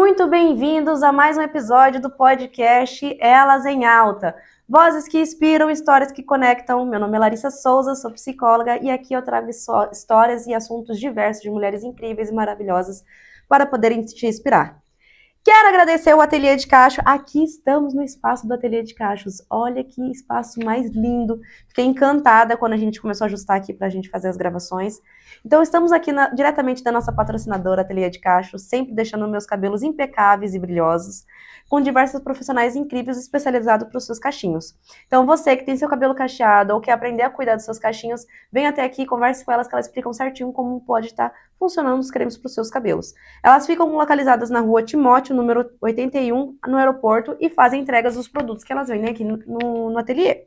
Muito bem-vindos a mais um episódio do podcast Elas em Alta. Vozes que inspiram, histórias que conectam. Meu nome é Larissa Souza, sou psicóloga e aqui eu trago histórias e assuntos diversos de mulheres incríveis e maravilhosas para poderem te inspirar. Quero agradecer o Ateliê de Cacho. Aqui estamos no espaço do Ateliê de Cachos. Olha que espaço mais lindo. Fiquei encantada quando a gente começou a ajustar aqui para a gente fazer as gravações. Então estamos aqui diretamente da nossa patrocinadora Ateliê de Cachos, sempre deixando meus cabelos impecáveis e brilhosos, com diversos profissionais incríveis especializados para os seus cachinhos. Então você que tem seu cabelo cacheado ou quer aprender a cuidar dos seus cachinhos, vem até aqui e converse com elas que elas explicam certinho como pode estar funcionando os cremes para os seus cabelos. Elas ficam localizadas na rua Timóteo, número 81, no aeroporto, e fazem entregas dos produtos que elas vendem aqui no ateliê.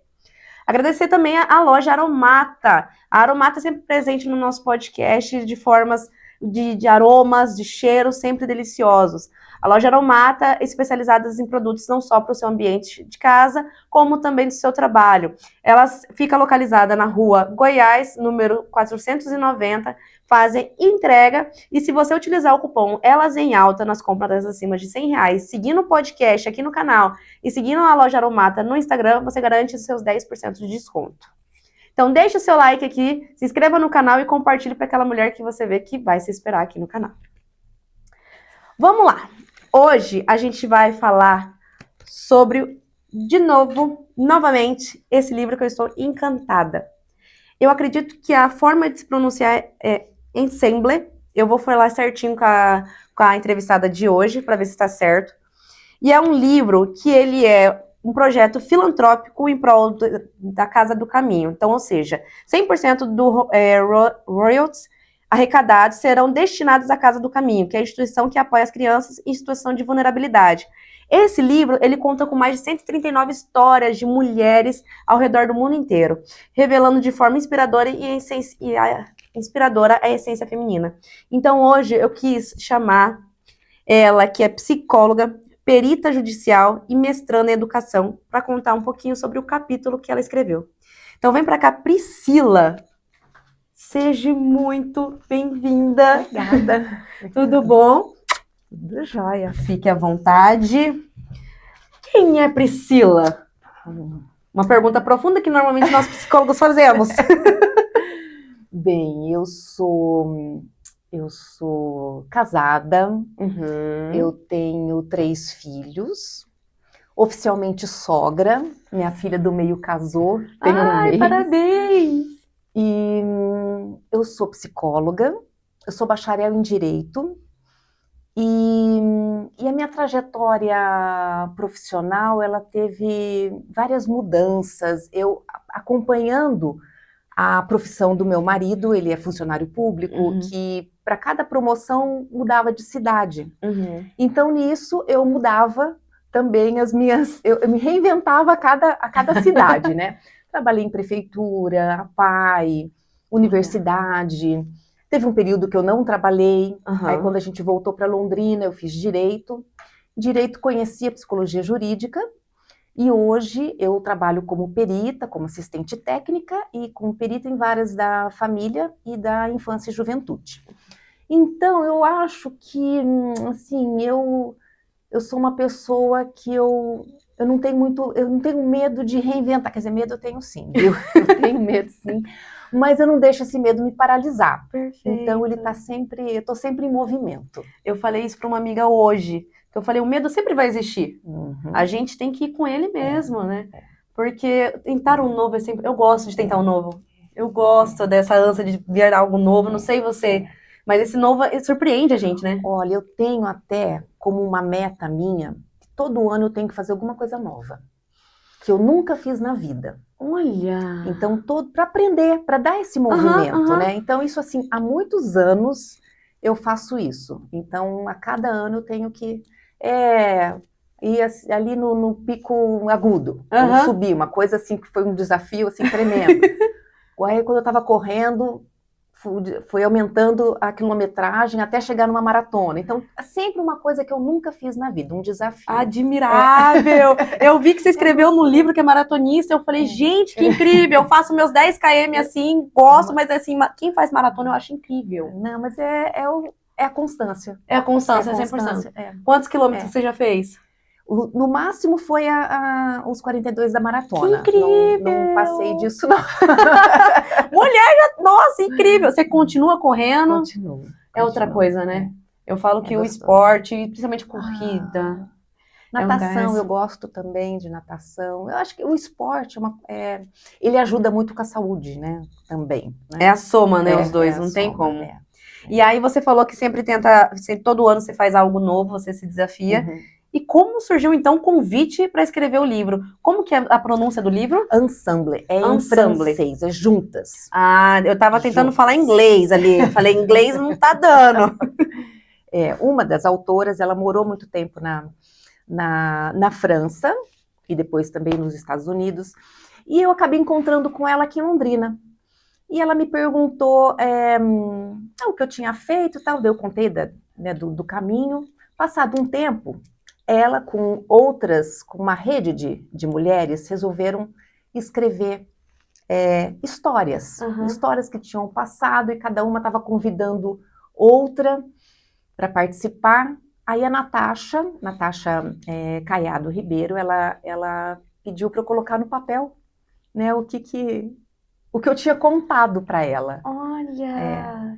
Agradecer também a loja Aromata. A Aromata é sempre presente no nosso podcast de formas de aromas, de cheiros sempre deliciosos. A loja Aromata é especializada em produtos não só para o seu ambiente de casa, como também do seu trabalho. Ela fica localizada na rua Goiás, número 490, fazem entrega, e se você utilizar o cupom Elas em Alta nas compras acima de R$100, seguindo o podcast aqui no canal e seguindo a loja Aromata no Instagram, você garante os seus 10% de desconto. Então deixa o seu like aqui, se inscreva no canal e compartilhe para aquela mulher que você vê que vai se esperar aqui no canal. Vamos lá! Hoje a gente vai falar sobre, novamente, esse livro que eu estou encantada. Eu acredito que a forma de se pronunciar é Ensemble. Eu vou falar certinho com a entrevistada de hoje, para ver se está certo. E é um livro que ele é um projeto filantrópico em prol da Casa do Caminho. Então, ou seja, 100% do royalties arrecadados serão destinados à Casa do Caminho, que é a instituição que apoia as crianças em situação de vulnerabilidade. Esse livro, ele conta com mais de 139 histórias de mulheres ao redor do mundo inteiro, revelando de forma inspiradora inspiradora a essência feminina. Então, hoje, eu quis chamar ela, que é psicóloga, perita judicial e mestranda em educação, para contar um pouquinho sobre o capítulo que ela escreveu. Então, vem para cá, Priscila. Seja muito bem-vinda. Obrigada. Tudo bom? Tudo jóia. Fique à vontade. Quem é Priscila? Uma pergunta profunda que normalmente nós psicólogos fazemos. Bem, eu sou casada, eu tenho 3 filhos, oficialmente sogra, minha filha do meio casou, tem um mês. Parabéns! E eu sou psicóloga, eu sou bacharel em Direito, e a minha trajetória profissional, ela teve várias mudanças, eu acompanhando a profissão do meu marido, ele é funcionário público, que para cada promoção mudava de cidade. Então nisso eu mudava também eu me reinventava a cada cidade, né? Trabalhei em prefeitura, APAE, universidade. Teve um período que eu não trabalhei. Aí quando a gente voltou para Londrina, eu fiz direito. Direito, conhecia psicologia jurídica. E hoje eu trabalho como perita, como assistente técnica e como perita em várias da família e da infância e juventude. Então eu acho que, assim, eu sou uma pessoa que eu não tenho medo de reinventar, quer dizer, medo eu tenho sim, viu? Eu tenho medo sim, mas eu não deixo esse medo me paralisar. Perfeito. Então eu tô sempre em movimento. Eu falei isso para uma amiga hoje, que eu falei, o medo sempre vai existir. A gente tem que ir com ele mesmo, né? Porque tentar um novo é sempre... Eu gosto de tentar um novo. Eu gosto dessa ânsia de ver algo novo, não sei você, mas esse novo surpreende a gente, né? Olha, eu tenho até como uma meta minha, que todo ano eu tenho que fazer alguma coisa nova, que eu nunca fiz na vida. Olha! Então, para aprender, para dar esse movimento, né? Então, isso assim, há muitos anos eu faço isso. Então, a cada ano eu tenho que ir ali no pico agudo, subir, uma coisa assim que foi um desafio assim tremendo. Aí, quando eu estava correndo, foi aumentando a quilometragem até chegar numa maratona. Então, é sempre uma coisa que eu nunca fiz na vida, um desafio. Admirável! Eu vi que você escreveu no livro que é maratonista, eu falei, gente, que incrível! Eu faço meus 10 km assim, gosto, mas assim, quem faz maratona eu acho incrível. Não, mas É a constância. É a constância, É a 100%. constância, é. Quantos quilômetros você já fez? No máximo foi os 42 da maratona. Que incrível! Não passei disso, não. Mulher, nossa, incrível! Você continua correndo? Continuo. É outra coisa, né? Eu falo que o gostoso. esporte, principalmente corrida... Natação, gás. eu gosto também de natação. Eu acho que o esporte ele ajuda muito com a saúde, né? Também. Né? É a soma, né? Os dois, não tem como. E aí você falou que sempre tenta, todo ano você faz algo novo, você se desafia. Uhum. E como surgiu então o convite para escrever o livro? Como que é a pronúncia do livro? Ensemble, em francês, é juntas. Ah, eu tava tentando falar inglês ali. Falei inglês, não tá dando. Uma das autoras, ela morou muito tempo na França e depois também nos Estados Unidos. E eu acabei encontrando com ela aqui em Londrina. E ela me perguntou o que eu tinha feito e tal. Eu contei do caminho. Passado um tempo, ela com uma rede de mulheres, resolveram escrever histórias. Uhum. Histórias que tinham passado e cada uma estava convidando outra para participar. Aí a Natasha Caiado Ribeiro, ela pediu para eu colocar no papel, né, o que eu tinha contado para ela. Olha!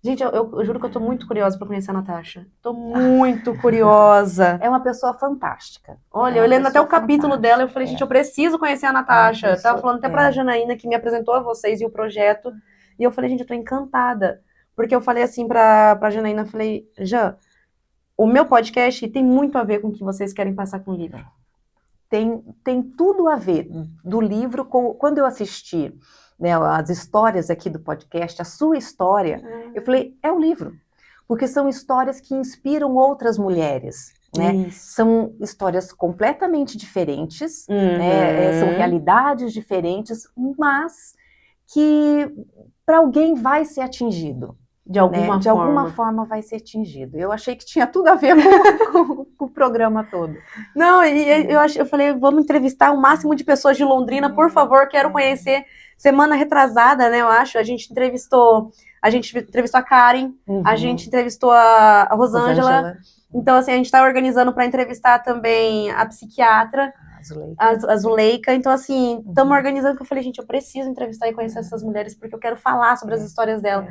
Gente, eu juro que eu tô muito curiosa para conhecer a Natasha. Tô muito curiosa. É uma pessoa fantástica. Olha, eu lendo até o capítulo dela, eu falei, gente, eu preciso conhecer a Natasha. Eu tava falando até pra Janaína, que me apresentou a vocês e o projeto. E eu falei, gente, eu tô encantada. Porque eu falei assim pra Janaína, eu falei, Jan, o meu podcast tem muito a ver com o que vocês querem passar com o livro. Tem tudo a ver do livro com... Quando eu assisti, né, as histórias aqui do podcast, a sua história, eu falei, é o livro. Porque são histórias que inspiram outras mulheres. Né? São histórias completamente diferentes, né? São realidades diferentes, mas que para alguém vai ser atingido. De alguma forma vai ser atingido. Eu achei que tinha tudo a ver com o programa todo. Não, e eu falei, vamos entrevistar o máximo de pessoas de Londrina, por favor, quero conhecer. Semana retrasada, né, eu acho, a gente entrevistou a Karen, a gente entrevistou a Rosângela. Então, assim, a gente tá organizando para entrevistar também a psiquiatra, a Zuleika. Então, assim, estamos organizando, que eu falei, gente, eu preciso entrevistar e conhecer essas mulheres, porque eu quero falar sobre as histórias dela.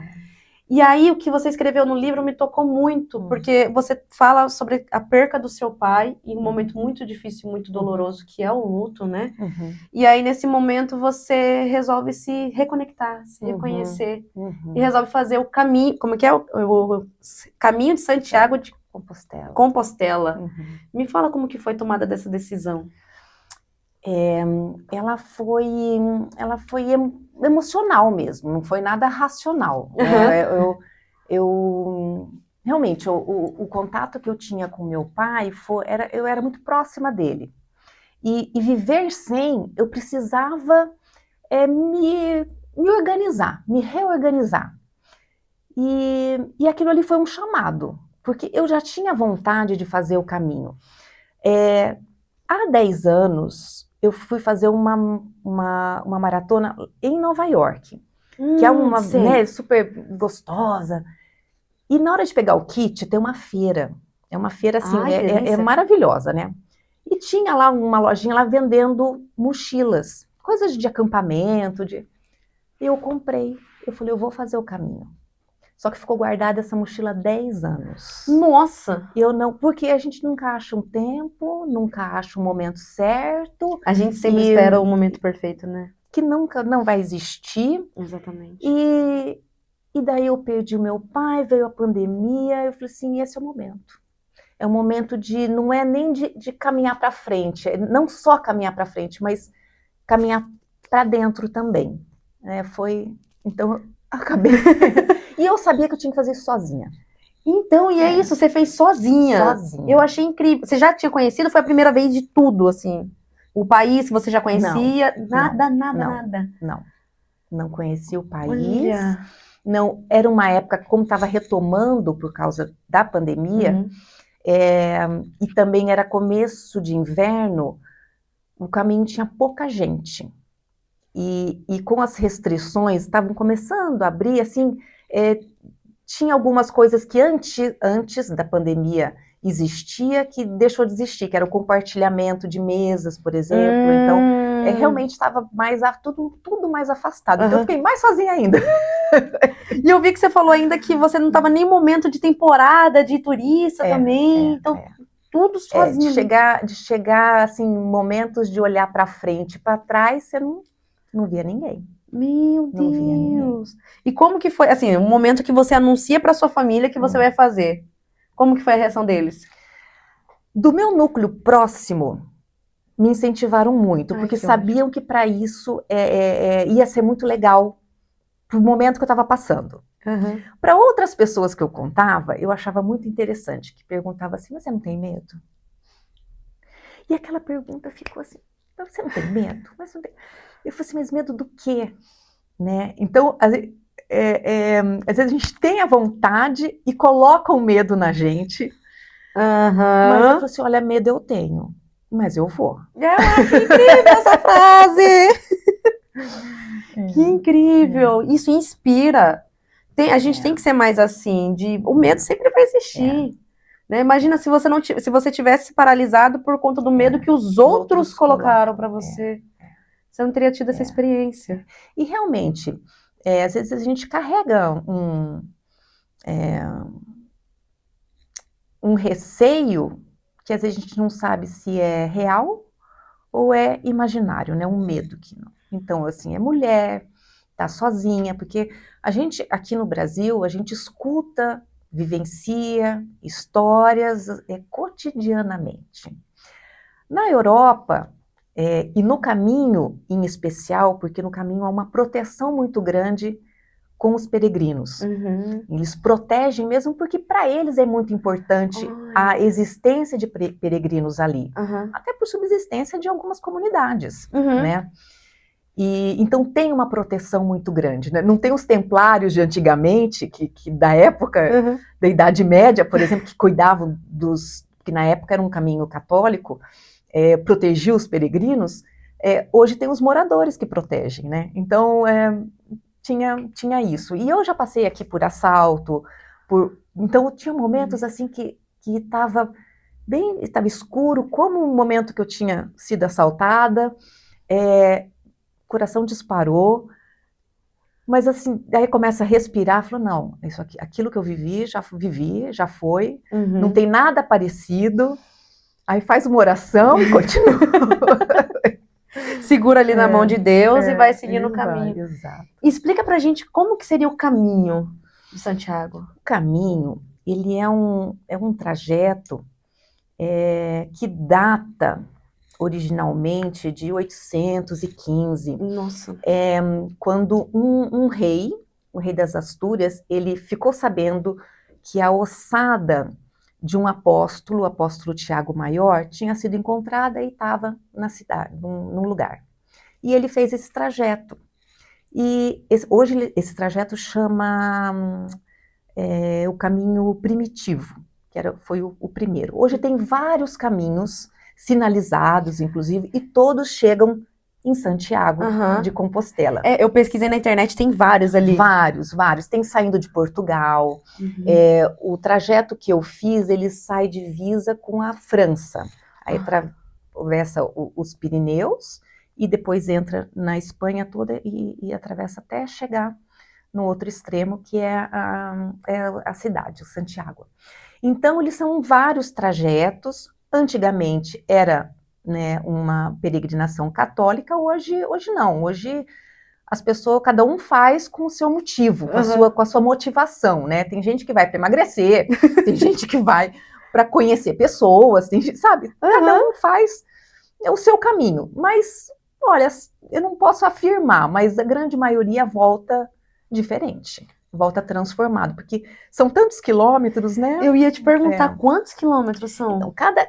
E aí, o que você escreveu no livro me tocou muito, porque você fala sobre a perca do seu pai, em um momento muito difícil, muito doloroso, que é o luto, né? E aí, nesse momento, você resolve se reconectar, se reconhecer, e resolve fazer o caminho, como que é? O caminho de Santiago de Compostela. Me fala como que foi tomada dessa decisão. Ela foi emocional mesmo, não foi nada racional. Realmente, o contato que eu tinha com meu pai, eu era muito próxima dele. E viver sem, eu precisava me organizar, me reorganizar. E aquilo ali foi um chamado, porque eu já tinha vontade de fazer o caminho. Há 10 anos, eu fui fazer uma maratona em Nova York, que é uma super gostosa. E na hora de pegar o kit, tem uma feira. É uma feira, assim, é maravilhosa, né? E tinha lá uma lojinha lá vendendo mochilas, coisas de acampamento. Eu comprei. Eu falei, eu vou fazer o caminho. Só que ficou guardada essa mochila há 10 anos. Nossa! Porque a gente nunca acha um tempo, nunca acha um momento certo. A gente sempre espera o momento perfeito, né? Que nunca não vai existir. Exatamente. E daí eu perdi o meu pai, veio a pandemia, eu falei assim, esse é o momento. É o momento não é nem de caminhar para frente, não só caminhar para frente, mas caminhar para dentro também. Então eu acabei... E eu sabia que eu tinha que fazer isso sozinha. Então, e é isso, você fez sozinha. Eu achei incrível. Você já tinha conhecido? Foi a primeira vez de tudo, assim? O país que você já conhecia? Nada. Não conhecia o país. Olha. Não, era uma época, como estava retomando por causa da pandemia, e também era começo de inverno, o caminho tinha pouca gente. E com as restrições, estavam começando a abrir, assim... tinha algumas coisas que antes da pandemia existia, que deixou de existir, que era o compartilhamento de mesas, por exemplo. Então, realmente estava mais tudo mais afastado. Então, eu fiquei mais sozinha ainda. E eu vi que você falou ainda que você não estava nem momento de temporada de turista também. Então, tudo sozinho. De chegar, assim, momentos de olhar para frente, para trás, você não via ninguém. Meu Deus! E como que foi, assim, o momento que você anuncia para sua família que você vai fazer? Como que foi a reação deles? Do meu núcleo próximo, me incentivaram muito, porque sabiam que para isso ia ser muito legal pro momento que eu estava passando. Para outras pessoas que eu contava, eu achava muito interessante, que perguntava assim, mas você não tem medo? E aquela pergunta ficou assim, você não tem medo? Mas não tem... Eu falei assim, mas medo do quê? Né? Então, às vezes a gente tem a vontade e coloca o medo na gente, mas eu falei assim, olha, medo eu tenho, mas eu vou. Que incrível essa frase! Que incrível! Isso inspira. A gente tem que ser mais assim, o medo sempre vai existir. Né? Imagina se você tivesse paralisado por conta do medo que os outros colocaram para você. Você não teria tido essa experiência. E realmente, às vezes a gente carrega um receio que às vezes a gente não sabe se é real ou é imaginário, né? Um medo que não. Então, assim, é mulher, tá sozinha, porque a gente, aqui no Brasil, a gente escuta, vivencia histórias cotidianamente. Na Europa, e no caminho em especial, porque no caminho há uma proteção muito grande com os peregrinos. Eles protegem mesmo porque para eles é muito importante a existência de peregrinos ali, até por subsistência de algumas comunidades, né? E então tem uma proteção muito grande, né? Não tem os templários de antigamente, que da época da Idade Média, por exemplo, que cuidavam que na época era um caminho católico, protegia os peregrinos. Hoje tem os moradores que protegem, né? Então tinha isso. E eu já passei aqui por assalto, então tinha momentos assim que estava escuro, como o momento que eu tinha sido assaltada, o coração disparou, mas assim, daí começa a respirar, falou, não, aquilo que eu vivi, já foi, não tem nada parecido, aí faz uma oração e continua. Segura ali na mão de Deus e vai seguindo o caminho. Exato. Explica pra gente como que seria o caminho de Santiago. O caminho, ele é um trajeto que data originalmente de 815. Nossa. Quando um rei, o rei das Astúrias, ele ficou sabendo que a ossada de um apóstolo, o apóstolo Tiago Maior, tinha sido encontrada e estava na cidade, num lugar. E ele fez esse trajeto. E hoje esse trajeto chama o caminho primitivo, foi o primeiro. Hoje tem vários caminhos sinalizados, inclusive, e todos chegam em Santiago de Compostela. Eu pesquisei na internet, tem vários ali. Vários. Tem saindo de Portugal. O trajeto que eu fiz, ele sai divisa com a França. Aí atravessa os Pirineus e depois entra na Espanha toda e atravessa até chegar no outro extremo, que é a cidade, o Santiago. Então, eles são vários trajetos. Antigamente era, né, uma peregrinação católica, hoje não. Hoje as pessoas, cada um faz com o seu motivo, com a sua motivação, né? Tem gente que vai para emagrecer, tem gente que vai para conhecer pessoas, sabe? Cada um faz o seu caminho. Mas, olha, eu não posso afirmar, mas a grande maioria volta diferente, volta transformado, porque são tantos quilômetros, né? Eu ia te perguntar quantos quilômetros são? Então, cada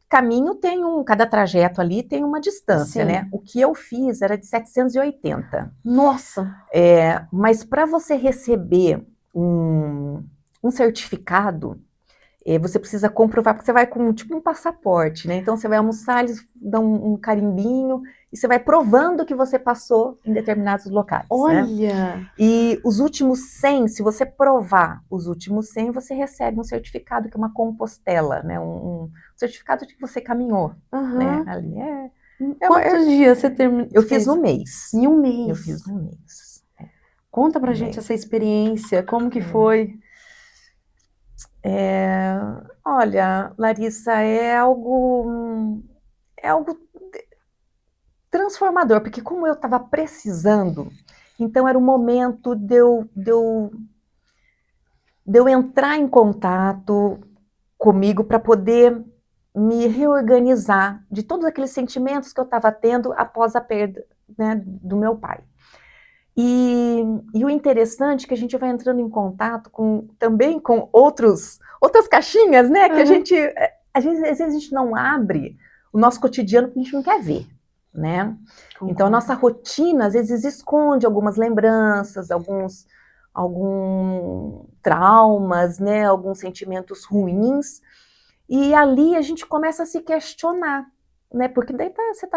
caminho cada trajeto ali tem uma distância, né? O que eu fiz era de 780. Nossa! Mas para você receber um certificado, Você precisa comprovar, porque você vai com tipo um passaporte, né? Então você vai almoçar, eles dão um carimbinho e você vai provando que você passou em determinados locais, né? Olha! E os últimos 100, se você provar os últimos 100, você recebe um certificado, que é uma compostela, né? Um certificado de que você caminhou, né? Aham. Ali Quantos dias você eu fiz fez? no mês. Em um mês. Eu fiz no mês. Conta pra Um gente mês. essa experiência, como que foi? Olha, Larissa, é algo transformador, porque como eu estava precisando, então era o momento de eu entrar em contato comigo para poder me reorganizar de todos aqueles sentimentos que eu estava tendo após a perda, né, do meu pai. E o interessante é que a gente vai entrando em contato também com outras caixinhas, né? Que às vezes a gente não abre o nosso cotidiano porque a gente não quer ver, né? Concordo. Então a nossa rotina às vezes esconde algumas lembranças, alguns traumas, né? Alguns sentimentos ruins. E ali a gente começa a se questionar, né? Porque daí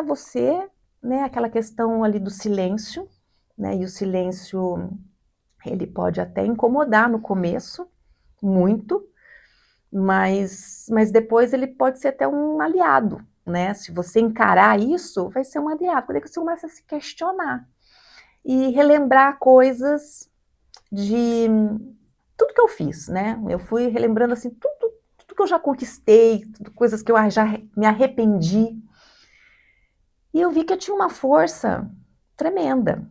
você, né? Aquela questão ali do silêncio, né? E o silêncio, ele pode até incomodar no começo, muito, mas depois ele pode ser até um aliado, né? Se você encarar isso, vai ser um aliado, porque você começa a se questionar e relembrar coisas de tudo que eu fiz, né? Eu fui relembrando assim, tudo que eu já conquistei, coisas que eu já me arrependi, e eu vi que eu tinha uma força tremenda,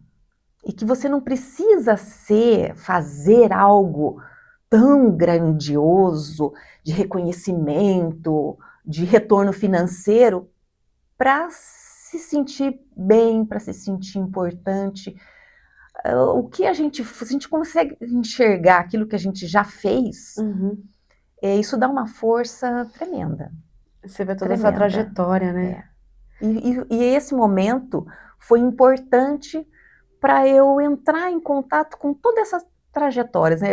e que você não precisa fazer algo tão grandioso, de reconhecimento, de retorno financeiro, para se sentir bem, para se sentir importante. Se a gente consegue enxergar aquilo que a gente já fez, isso dá uma força tremenda. Você vê toda essa trajetória, né? E esse momento foi importante para eu entrar em contato com todas essas trajetórias, né?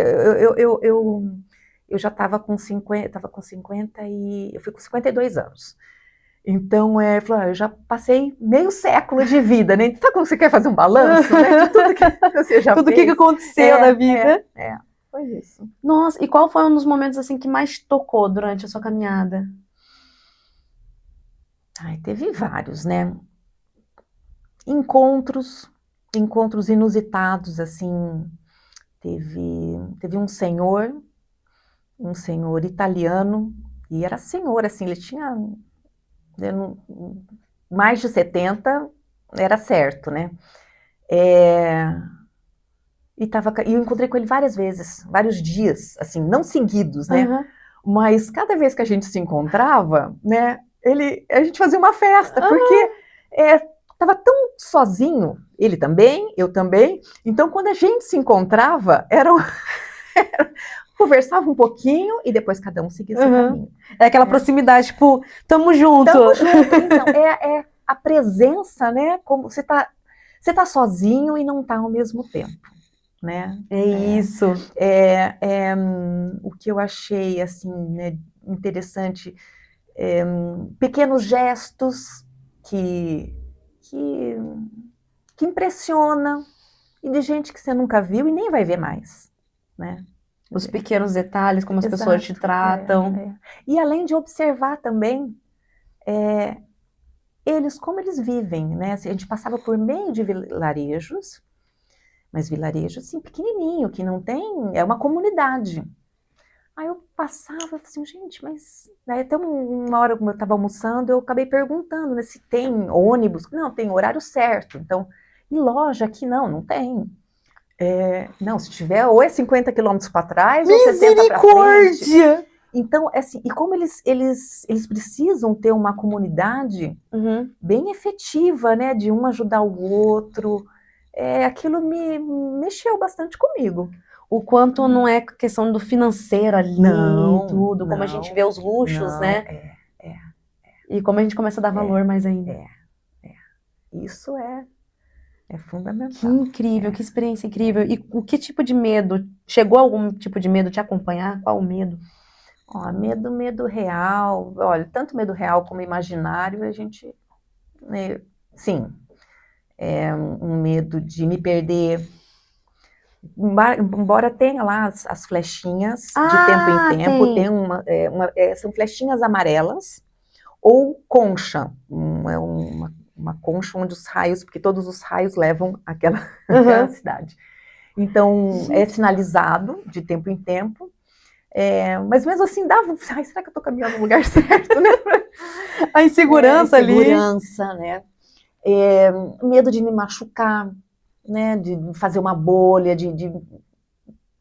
Eu já estava com 50, eu fui com 52 anos. Então, eu já passei meio século de vida, né? Sabe quando você quer fazer um balanço, né? De tudo que você já tudo fez? Que aconteceu na vida. Foi isso. Nossa, e qual foi um dos momentos assim que mais tocou durante a sua caminhada? Teve vários, né? Encontros inusitados, assim. Teve um senhor italiano, e era senhor, assim, ele tinha mais de 70, era certo, né? E eu encontrei com ele várias vezes, vários dias, assim, não seguidos, né? Mas cada vez que a gente se encontrava, né, a gente fazia uma festa, porque estava tão sozinho, ele também, eu também. Então, quando a gente se encontrava, conversava um pouquinho e depois cada um seguia seu caminho. É aquela proximidade, tipo, tamo junto. Tamo junto, então, a presença, né, como você tá sozinho e não tá ao mesmo tempo, né? Isso. O que eu achei, assim, né, interessante, pequenos gestos que impressionam, e de gente que você nunca viu e nem vai ver mais, né? Os pequenos detalhes, como as pessoas te tratam. E além de observar também como eles vivem, né? Assim, a gente passava por meio de vilarejos, mas vilarejos assim, pequenininho, que não tem, é uma comunidade. Aí eu passava e falei assim, gente, mas... Daí até uma hora, como eu estava almoçando, eu acabei perguntando, né, se tem ônibus. Não, tem horário certo. Então, e loja aqui não tem. Não, se tiver, ou é 50 quilômetros para trás, ou 60 para frente. Misericórdia! Então, assim, e como eles precisam ter uma comunidade bem efetiva, né, de um ajudar o outro, aquilo me mexeu bastante comigo. O quanto não é questão do financeiro ali, tudo, como a gente vê os luxos, né? E como a gente começa a dar valor mais ainda. Isso é fundamental. Que incrível, que experiência incrível. E o que tipo de medo? Chegou algum tipo de medo te acompanhar? Qual o medo? Ó, medo real, olha, tanto medo real como imaginário, a gente, né, sim, é um medo de me perder, embora tenha lá as flechinhas, de tempo em Ah, tempo, tem tem. são flechinhas amarelas, ou concha, uma concha onde os raios, porque todos os raios levam aquela Uhum. cidade. Então, é sinalizado de tempo em tempo, mas mesmo assim dava, ai, será que eu estou caminhando no lugar certo, né? A insegurança ali. Insegurança, né? Medo de me machucar, né? De fazer uma bolha,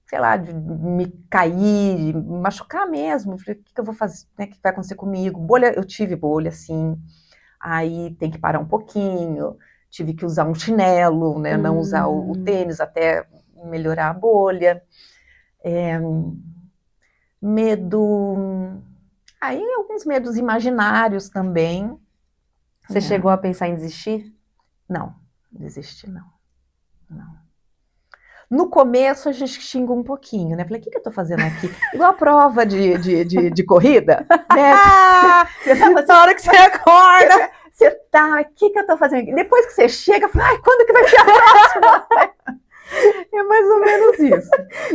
sei lá, de me cair, de me machucar mesmo. O que eu vou fazer, né? O que vai acontecer comigo? Bolha, eu tive bolha, sim. Aí tem que parar um pouquinho. Tive que usar um chinelo, né? Não usar o tênis até melhorar a bolha. Medo. Aí alguns medos imaginários também. Você chegou a pensar em desistir? Não, desisti não. No começo a gente xinga um pouquinho, né? Falei, o que eu tô fazendo aqui? Igual a prova de corrida, né? Na hora que você acorda. Você tá, o que eu tô fazendo aqui? Depois que você chega, fala, ai, quando que vai ser a próxima? É mais ou menos isso.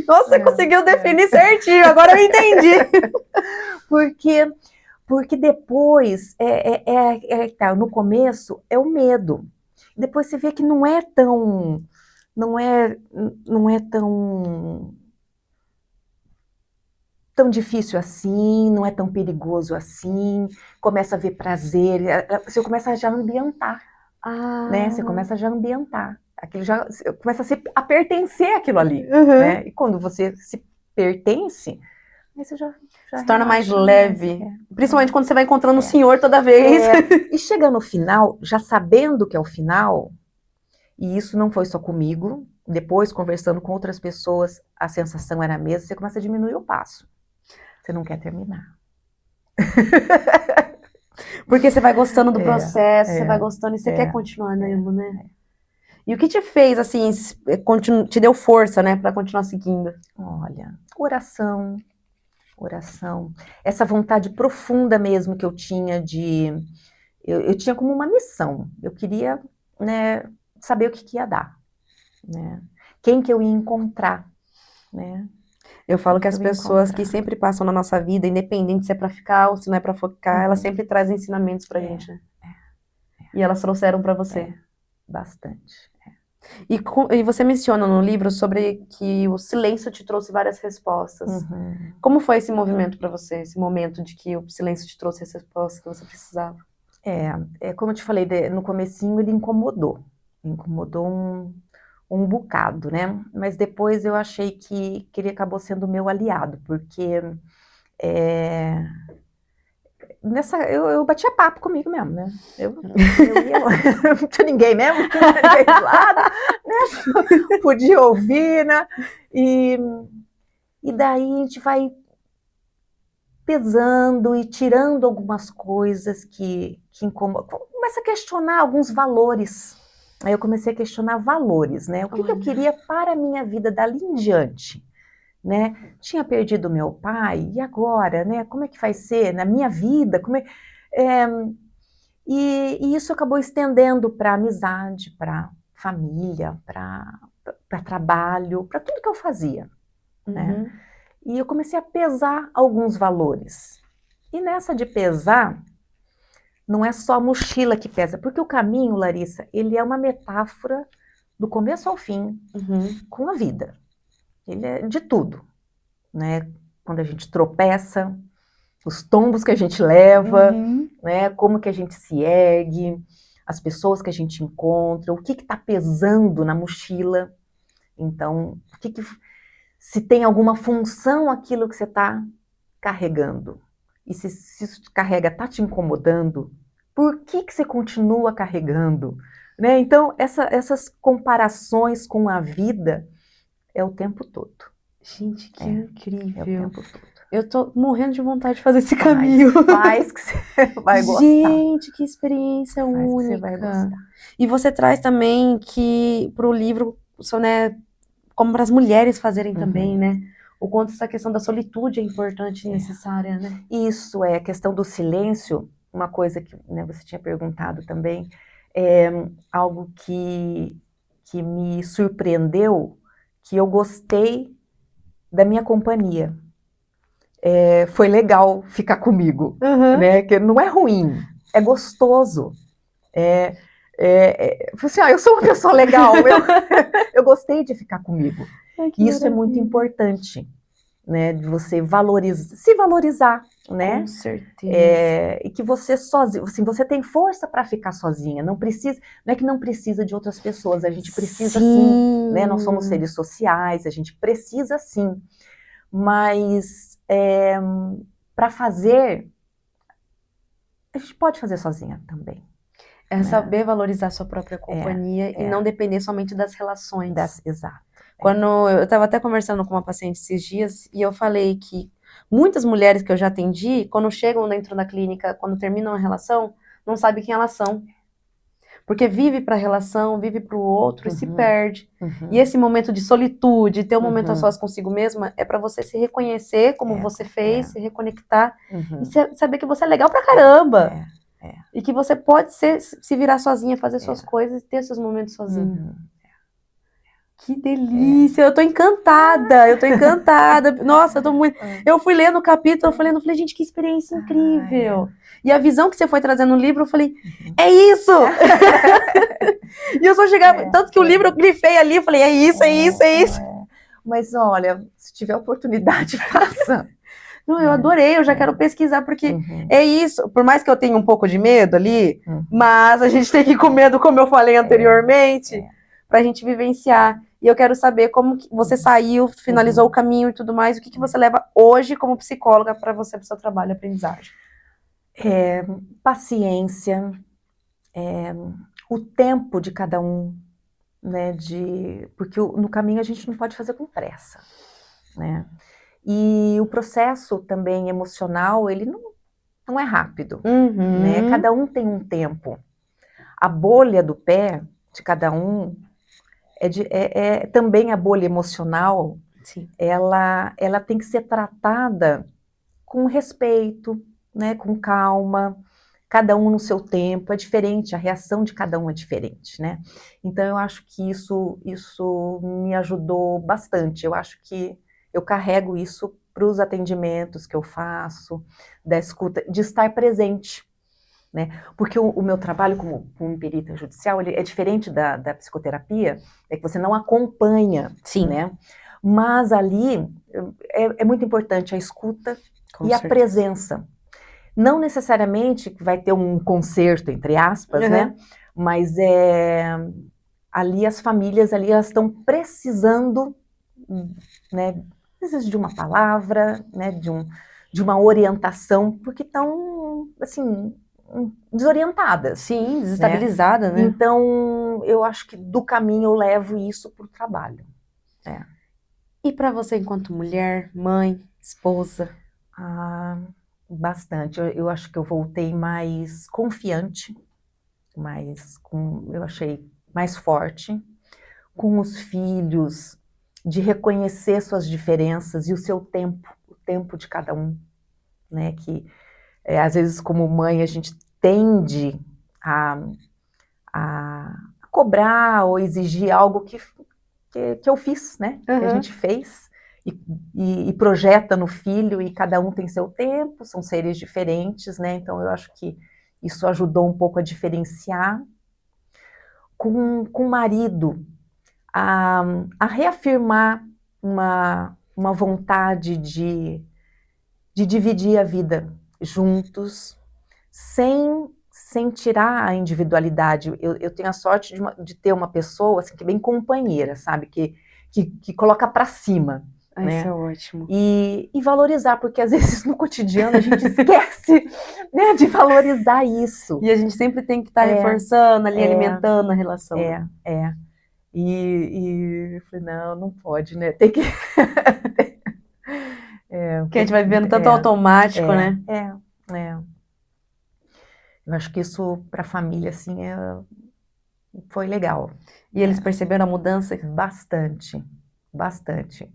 Nossa, você conseguiu definir certinho, agora eu entendi. Porque depois, tá, no começo, é o medo. Depois você vê que não é tão tão difícil assim, não é tão perigoso assim, começa a ver prazer, você começa a já ambientar, né? Você começa a já ambientar, aquilo já começa a pertencer àquilo ali, né? E quando você se pertence, aí você já se torna mais relaxa leve. mais, Principalmente quando você vai encontrando o senhor toda vez. E chega no final, já sabendo que é o final, e isso não foi só comigo, depois conversando com outras pessoas, a sensação era a mesma, você começa a diminuir o passo. Você não quer terminar. Porque você vai gostando do processo, você vai gostando e você quer continuar lendo, né? E o que te fez, assim, te deu força, né, para continuar seguindo? Olha, oração. Essa vontade profunda mesmo que eu tinha eu tinha como uma missão. Eu queria, né, saber o que ia dar, né? Quem que eu ia encontrar, né? Eu falo que as pessoas que sempre passam na nossa vida, independente se é para ficar ou se não é para focar, elas sempre trazem ensinamentos pra gente, né? E elas trouxeram para você. Bastante. E você menciona no livro sobre que o silêncio te trouxe várias respostas. Como foi esse movimento para você, esse momento de que o silêncio te trouxe as respostas que você precisava? Como eu te falei, no comecinho ele incomodou um bocado, né? Mas depois eu achei que ele acabou sendo meu aliado, porque eu batia papo comigo mesmo, né? Eu ia lá, não tinha ninguém mesmo, não tinha ninguém do lado, né? Podia ouvir, né? E daí a gente vai pesando e tirando algumas coisas que incomodam. Começa a questionar alguns valores. Aí eu comecei a questionar valores, né? O que eu queria para a minha vida dali em diante, né? Tinha perdido meu pai, e agora, né? Como é que vai ser na minha vida? E isso acabou estendendo para amizade, para família, para trabalho, para tudo que eu fazia, né? E eu comecei a pesar alguns valores. E nessa de pesar, não é só a mochila que pesa, porque o caminho, Larissa, ele é uma metáfora do começo ao fim, com a vida. Ele é de tudo, né? Quando a gente tropeça, os tombos que a gente leva, né? Como que a gente se ergue, as pessoas que a gente encontra, o que está pesando na mochila. Então, se tem alguma função aquilo que você está carregando. E se isso carrega, está te incomodando, por que você continua carregando? Né? Então, essas comparações com a vida é o tempo todo. Gente, que incrível. É o tempo todo. Eu tô morrendo de vontade de fazer esse caminho. Faz que você vai gostar. Gente, que experiência única. Que você vai gostar. E você traz também que pro livro, né, como para as mulheres fazerem também, né? o quanto essa questão da solitude é importante e necessária, né? Isso é a questão do silêncio, uma coisa que, né, você tinha perguntado também, é algo que me surpreendeu, que eu gostei da minha companhia. Foi legal ficar comigo, né? Que não é ruim, é gostoso. Assim, eu sou uma pessoa legal, eu gostei de ficar comigo. Ai, Isso é muito importante, né? De você se valorizar, né? Com certeza. E que você sozinho, assim, você tem força para ficar sozinha. Não é que não precisa de outras pessoas, a gente precisa sim, né? Nós somos seres sociais, a gente precisa sim. Mas para fazer, a gente pode fazer sozinha também. É saber valorizar sua própria companhia e não depender somente das relações. Exato. Quando eu estava até conversando com uma paciente esses dias e eu falei que muitas mulheres que eu já atendi, quando chegam dentro da clínica, quando terminam a relação, não sabem quem elas são. Porque vive para a relação, vive para o outro e se perde. E esse momento de solitude, ter um momento a sós consigo mesma, é para você se reconhecer como você fez, se reconectar e saber que você é legal pra caramba. E que você pode se virar sozinha, fazer suas coisas e ter seus momentos sozinha. Que delícia! Eu tô encantada! Nossa, eu tô muito... Eu fui lendo o capítulo, eu falei, gente, que experiência incrível! E a visão que você foi trazendo no livro, eu falei, é isso! E eu só chegava... Tanto que o livro eu grifei ali, eu falei, é isso! Mas olha, se tiver oportunidade, faça. Não, eu adorei, eu já quero pesquisar, porque é isso. Por mais que eu tenha um pouco de medo ali, mas a gente tem que ir com medo, como eu falei anteriormente, pra gente vivenciar. E eu quero saber como que você saiu, finalizou o caminho e tudo mais, o que você leva hoje como psicóloga para você, para o seu trabalho, aprendizagem? Paciência, o tempo de cada um, né? Porque no caminho a gente não pode fazer com pressa, né? E o processo também emocional, ele não é rápido, né? Cada um tem um tempo. A bolha do pé de cada um também a bolha emocional. Sim. Ela tem que ser tratada com respeito, né? Com calma. Cada um no seu tempo, é diferente, a reação de cada um é diferente, né? Então eu acho que isso me ajudou bastante. Eu acho que eu carrego isso para os atendimentos que eu faço, da escuta, de estar presente, né? Porque o meu trabalho como perita judicial, ele é diferente da psicoterapia, é que você não acompanha, né? Mas ali é muito importante a escuta e a presença. Não necessariamente vai ter um concerto, entre aspas, né? Mas ali as famílias ali elas estão precisando, né? Precisam de uma palavra, né? De uma orientação, porque estão assim desorientadas. Sim, desestabilizadas, né? Então eu acho que do caminho eu levo isso para o trabalho. E para você enquanto mulher, mãe, esposa? Bastante. Eu acho que eu voltei mais confiante, eu achei mais forte, com os filhos, de reconhecer suas diferenças e o seu tempo, o tempo de cada um, né? Que às vezes como mãe a gente tende a cobrar ou exigir algo que eu fiz, né? Que a gente fez. E projeta no filho, e cada um tem seu tempo, são seres diferentes, né? Então eu acho que isso ajudou um pouco a diferenciar. Com o marido, a reafirmar uma vontade de dividir a vida juntos, sem tirar a individualidade. Eu tenho a sorte de ter uma pessoa assim, que é bem companheira, sabe? Que coloca para cima. Né? Isso é ótimo. E valorizar, porque às vezes no cotidiano a gente esquece, né, de valorizar isso. E a gente sempre tem que estar reforçando ali, alimentando a relação. E eu falei, não pode, né? Tem que... Porque a gente vai vivendo tanto automático, né? Eu acho que isso para a família, assim, foi legal. E eles perceberam a mudança? Bastante, bastante.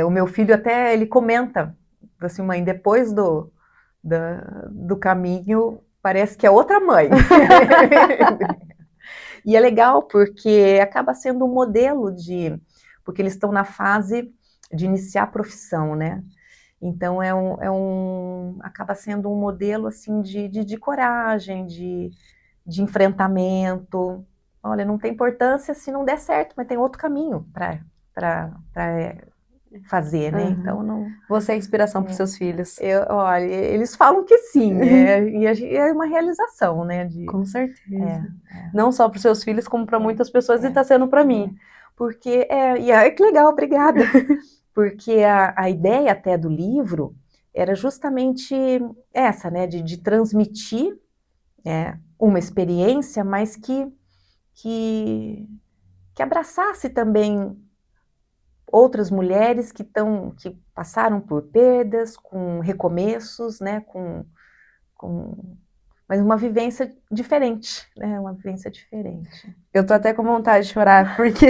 O meu filho até, ele comenta, assim, mãe, depois do caminho, parece que é outra mãe. E é legal porque acaba sendo um modelo porque eles estão na fase de iniciar a profissão, né? Então acaba sendo um modelo assim de coragem, de enfrentamento. Olha, não tem importância se não der certo, mas tem outro caminho para fazer, né? Uhum. Então não. Você é inspiração para os seus filhos. Olha, eles falam que sim, e é uma realização, né? Com certeza. Não só para os seus filhos, como para muitas pessoas, e está sendo para mim. Porque que legal, obrigada. Porque a ideia até do livro era justamente essa, né? De transmitir uma experiência, mas que abraçasse também outras mulheres que passaram por perdas, com recomeços, né? Mas uma vivência diferente, né? Uma vivência diferente. Eu tô até com vontade de chorar, porque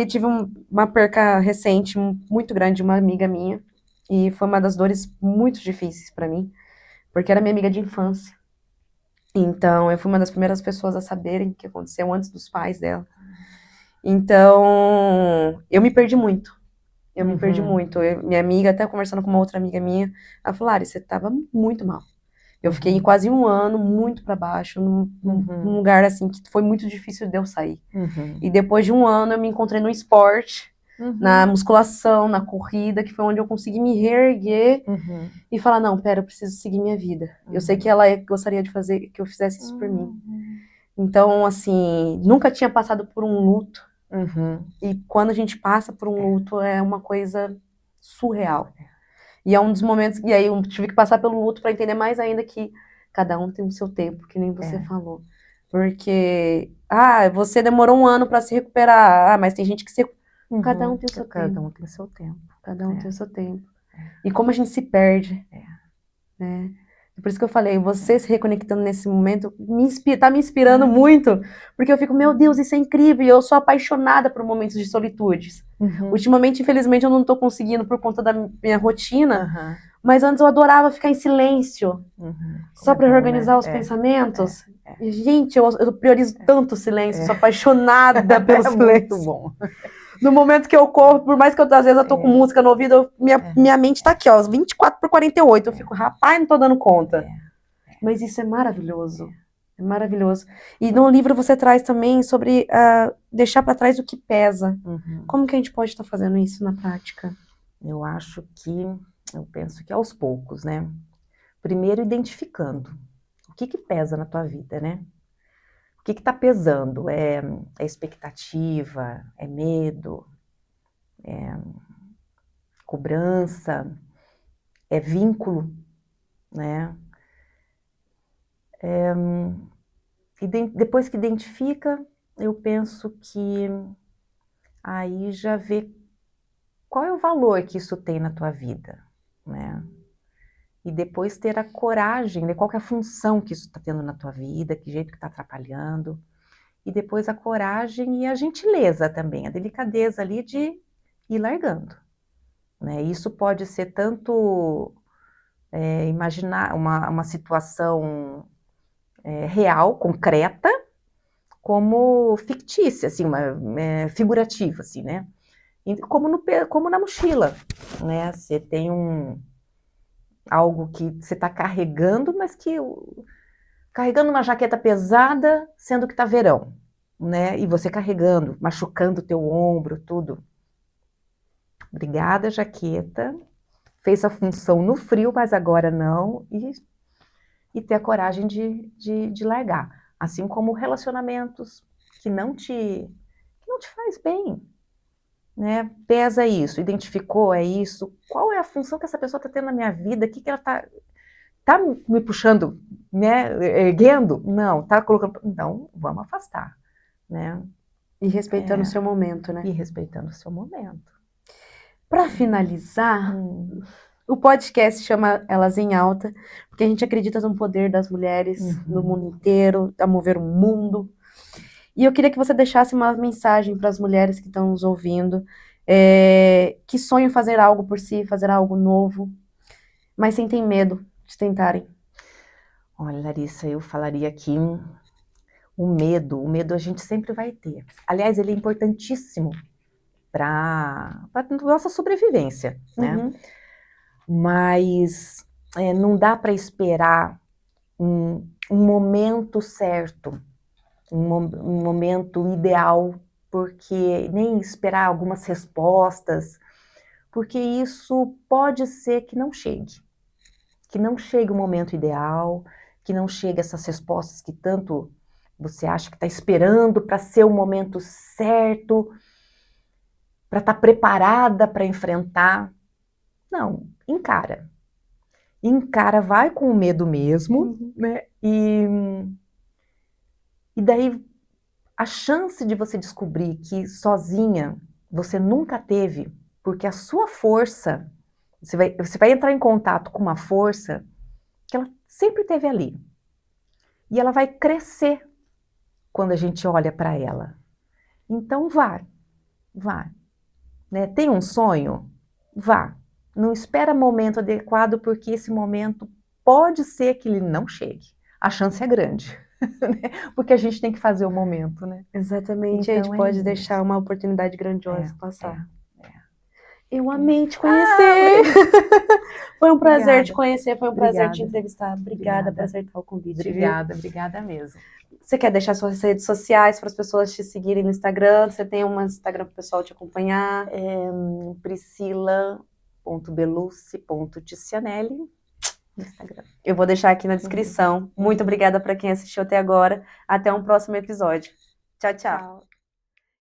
tive uma perca recente, muito grande, de uma amiga minha, e foi uma das dores muito difíceis para mim, porque era minha amiga de infância. Então, eu fui uma das primeiras pessoas a saberem o que aconteceu antes dos pais dela. Então, eu me perdi muito. Me perdi muito. Minha amiga, até conversando com uma outra amiga minha, ela falou, Lari, você tava muito mal. Eu fiquei quase um ano muito para baixo, num lugar assim que foi muito difícil de eu sair. E depois de um ano eu me encontrei no esporte, na musculação, na corrida, que foi onde eu consegui me reerguer e falar, não, pera, eu preciso seguir minha vida. Eu sei que ela gostaria de fazer, que eu fizesse isso por mim. Então, assim, nunca tinha passado por um luto. E quando a gente passa por um luto é uma coisa surreal. E é um dos momentos, e aí eu tive que passar pelo luto para entender mais ainda que cada um tem o seu tempo, que nem você falou. Porque, você demorou um ano para se recuperar, mas tem gente que cada um tem o seu tempo. Cada um tem o seu tempo. Cada um tem o seu tempo. E como a gente se perde, né? Por isso que eu falei, você se reconectando nesse momento tá me inspirando muito, porque eu fico, meu Deus, isso é incrível, e eu sou apaixonada por momentos de solitude. Ultimamente, infelizmente, eu não tô conseguindo por conta da minha rotina, mas antes eu adorava ficar em silêncio, só para reorganizar os pensamentos. E, gente, eu priorizo tanto o silêncio, sou apaixonada pelo silêncio. Muito bom. No momento que eu corro, por mais que às vezes eu tô com música no ouvido, minha mente tá aqui, ó, 24/48. Eu fico, rapaz, não tô dando conta. Mas isso é maravilhoso. É maravilhoso. E no livro você traz também sobre deixar para trás o que pesa. Como que a gente pode estar fazendo isso na prática? Eu penso que aos poucos, né? Primeiro identificando o que pesa na tua vida, né? O que está pesando? É expectativa? É medo? É cobrança? É vínculo? Né? E depois que identifica, eu penso que aí já vê qual é o valor que isso tem na tua vida, né? E depois ter a coragem, né? Qual que é a função que isso está tendo na tua vida, que jeito que está atrapalhando. E depois a coragem e a gentileza também, a delicadeza ali de ir largando. Né? Isso pode ser tanto imaginar uma situação real, concreta, como fictícia, assim, figurativa, assim, né? E como na mochila, né? Você tem algo que você está carregando, mas carregando uma jaqueta pesada, sendo que está verão, né? E você carregando, machucando o teu ombro, tudo. Obrigada, jaqueta. Fez a função no frio, mas agora não. E ter a coragem de largar. Assim como relacionamentos que não te faz bem. Né? Pesa isso, identificou, é isso. Qual é a função que essa pessoa está tendo na minha vida? O que ela tá me puxando, né? Erguendo? Não, tá colocando. Então, vamos afastar, né? E respeitando o seu momento, né? E respeitando o seu momento. Para finalizar, o podcast chama Elas em Alta, porque a gente acredita no poder das mulheres no mundo inteiro, a mover o mundo. E eu queria que você deixasse uma mensagem para as mulheres que estão nos ouvindo, que sonham em fazer algo por si, fazer algo novo, mas sentem medo de tentarem. Olha, Larissa, eu falaria aqui o medo a gente sempre vai ter. Aliás, ele é importantíssimo para nossa sobrevivência, né? Uhum. Mas não dá para esperar um momento certo, um momento ideal, porque nem esperar algumas respostas, porque isso pode ser que não chegue o momento ideal, que não chegue essas respostas que tanto você acha que está esperando para ser o momento certo, para estar preparada para enfrentar. Não, encara. Encara, vai com o medo mesmo, né? E daí a chance de você descobrir que sozinha você nunca teve, porque a sua força, você vai entrar em contato com uma força que ela sempre teve ali. E ela vai crescer quando a gente olha para ela. Então vá. Né? Tem um sonho? Vá. Não espera momento adequado, porque esse momento pode ser que ele não chegue. A chance é grande, né? Porque a gente tem que fazer o momento, né? Exatamente, Então, a gente pode deixar uma oportunidade grandiosa passar. Eu amei te conhecer. Foi um prazer te conhecer, foi um prazer te entrevistar. Obrigada por aceitar o convite. Obrigada mesmo. Você quer deixar suas redes sociais para as pessoas te seguirem no Instagram? Você tem um Instagram para o pessoal te acompanhar? Priscila.belucci.ticianelli no Instagram. Eu vou deixar aqui na descrição. Muito obrigada para quem assistiu até agora. Até um próximo episódio. Tchau, tchau.